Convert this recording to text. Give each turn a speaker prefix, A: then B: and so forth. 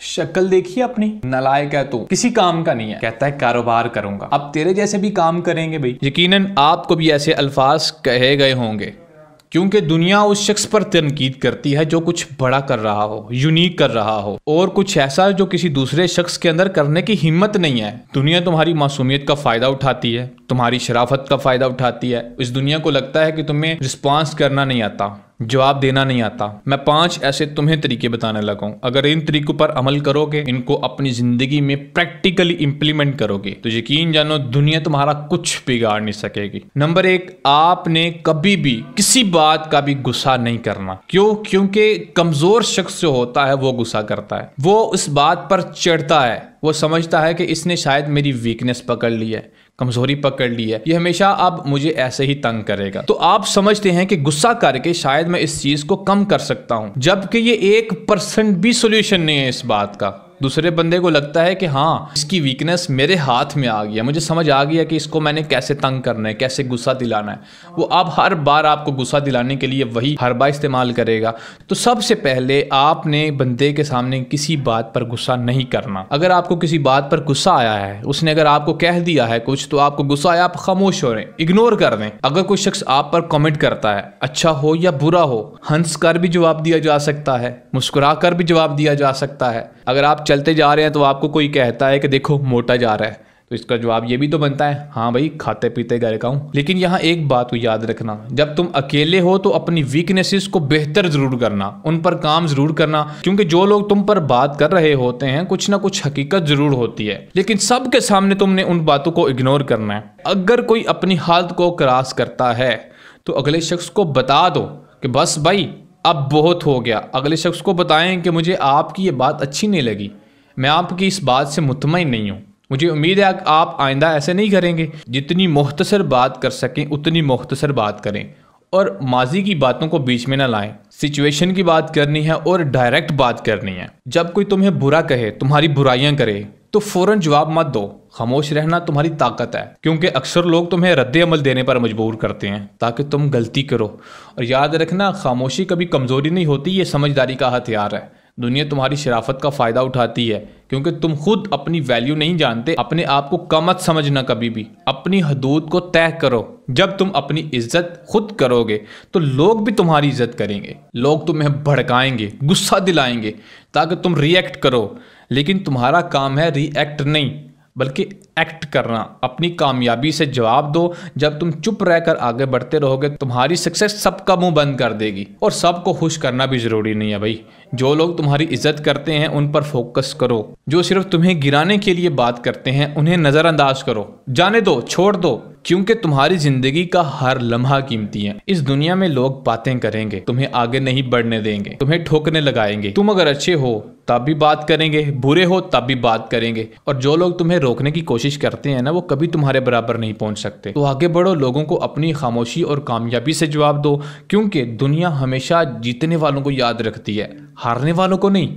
A: शक्ल देखिए अपनी, नालायक है तू, किसी काम का नहीं है, कहता है कारोबार करूंगा। अब तेरे जैसे भी काम करेंगे भाई। यकीनन आपको भी ऐसे अल्फाज कहे गए होंगे, क्योंकि दुनिया उस शख्स पर तनकीद करती है जो कुछ बड़ा कर रहा हो, यूनिक कर रहा हो, और कुछ ऐसा जो किसी दूसरे शख्स के अंदर करने की हिम्मत नहीं है। दुनिया तुम्हारी मासूमियत का फायदा उठाती है, तुम्हारी शराफत का फायदा उठाती है। इस दुनिया को लगता है कि तुम्हें रिस्पॉन्स करना नहीं आता, जवाब देना नहीं आता। मैं 5 ऐसे तुम्हें तरीके बताने लगा हूं। अगर इन तरीकों पर अमल करोगे, इनको अपनी जिंदगी में प्रैक्टिकली इंप्लीमेंट करोगे, तो यकीन जानो दुनिया तुम्हारा कुछ बिगाड़ नहीं सकेगी। नंबर 1, आपने कभी भी किसी बात का भी गुस्सा नहीं करना। क्यों? क्योंकि कमजोर शख्स जो होता है वो गुस्सा करता है, वो उस बात पर चिढ़ता है, वो समझता है कि इसने शायद मेरी वीकनेस पकड़ ली है, कमजोरी पकड़ ली है, ये हमेशा अब मुझे ऐसे ही तंग करेगा। तो आप समझते हैं कि गुस्सा करके शायद मैं इस चीज को कम कर सकता हूं, जबकि ये 1% भी सोल्यूशन नहीं है इस बात का। दूसरे बंदे को लगता है कि हाँ, इसकी वीकनेस मेरे हाथ में आ गया, मुझे समझ आ गया कि इसको मैंने कैसे तंग करना है, कैसे गुस्सा दिलाना है। वो अब हर बार आपको गुस्सा दिलाने के लिए वही हरबा इस्तेमाल करेगा। तो सबसे पहले आपने बंदे के सामने किसी बात पर गुस्सा नहीं करना। अगर आपको किसी बात पर गुस्सा आया है, उसने अगर आपको कह दिया है कुछ, तो आपको गुस्सा आया, आप खामोश हो रहे हैं, इग्नोर कर दें। अगर कोई शख्स आप पर कमेंट करता है, अच्छा हो या बुरा हो, हंस कर भी जवाब दिया जा सकता है, मुस्कुरा कर भी जवाब दिया जा सकता है। अगर आप चलते जा रहे हैं तो आपको कोई कहता है कि देखो मोटा जा रहा है, तो इसका जवाब ये भी तो बनता है, हाँ भाई खाते पीते घर का हूं। लेकिन यहाँ एक बात को याद रखना, जब तुम अकेले हो तो अपनी वीकनेसेस को बेहतर जरूर करना, उन पर काम जरूर करना, क्योंकि जो लोग तुम पर बात कर रहे होते हैं कुछ ना कुछ हकीकत जरूर होती है, लेकिन सबके सामने तुमने उन बातों को इग्नोर करना है। अगर कोई अपनी हालत को क्रॉस करता है तो अगले शख्स को बता दो कि बस भाई अब बहुत हो गया। अगले शख्स को बताएं कि मुझे आपकी ये बात अच्छी नहीं लगी, मैं आपकी इस बात से मुतमईन नहीं हूँ, मुझे उम्मीद है कि आप आइंदा ऐसे नहीं करेंगे। जितनी मुख्तसर बात कर सकें उतनी मुख्तसर बात करें, और माजी की बातों को बीच में ना लाएं। सिचुएशन की बात करनी है और डायरेक्ट बात करनी है। जब कोई तुम्हें बुरा कहे, तुम्हारी बुराइयां करे, तो फौरन जवाब मत दो। खामोश रहना तुम्हारी ताकत है, क्योंकि अक्सर लोग तुम्हें रद्द अमल देने पर मजबूर करते हैं ताकि तुम गलती करो। और याद रखना, खामोशी कभी कमजोरी नहीं होती, ये समझदारी का हथियार है। दुनिया तुम्हारी शराफत का फायदा उठाती है, क्योंकि तुम खुद अपनी वैल्यू नहीं जानते। अपने आप को कम मत समझना कभी भी, अपनी हदूद को तय करो। जब तुम अपनी इज्जत खुद करोगे तो लोग भी तुम्हारी इज्जत करेंगे। लोग तुम्हें भड़काएंगे, गुस्सा दिलाएंगे ताकि तुम रिएक्ट करो, लेकिन तुम्हारा काम है रिएक्ट नहीं बल्कि एक्ट करना। अपनी कामयाबी से जवाब दो। जब तुम चुप रहकर आगे बढ़ते रहोगे, तुम्हारी सक्सेस सबका मुंह बंद कर देगी। और सबको खुश करना भी जरूरी नहीं है भाई। जो लोग तुम्हारी इज्जत करते हैं उन पर फोकस करो, जो सिर्फ तुम्हें गिराने के लिए बात करते हैं उन्हें नजरअंदाज करो। जाने दो, छोड़ दो, क्योंकि तुम्हारी जिंदगी का हर लम्हा कीमती है। इस दुनिया में लोग बातें करेंगे, तुम्हें आगे नहीं बढ़ने देंगे, तुम्हें ठोकने लगाएंगे। तुम अगर अच्छे हो तब भी बात करेंगे, बुरे हो तब भी बात करेंगे। और जो लोग तुम्हें रोकने की कोशिश करते हैं ना, वो कभी तुम्हारे बराबर नहीं पहुंच सकते। तो आगे बढ़ो, लोगों को अपनी खामोशी और कामयाबी से जवाब दो, क्योंकि दुनिया हमेशा जीतने वालों को याद रखती है, हारने वालों को नहीं।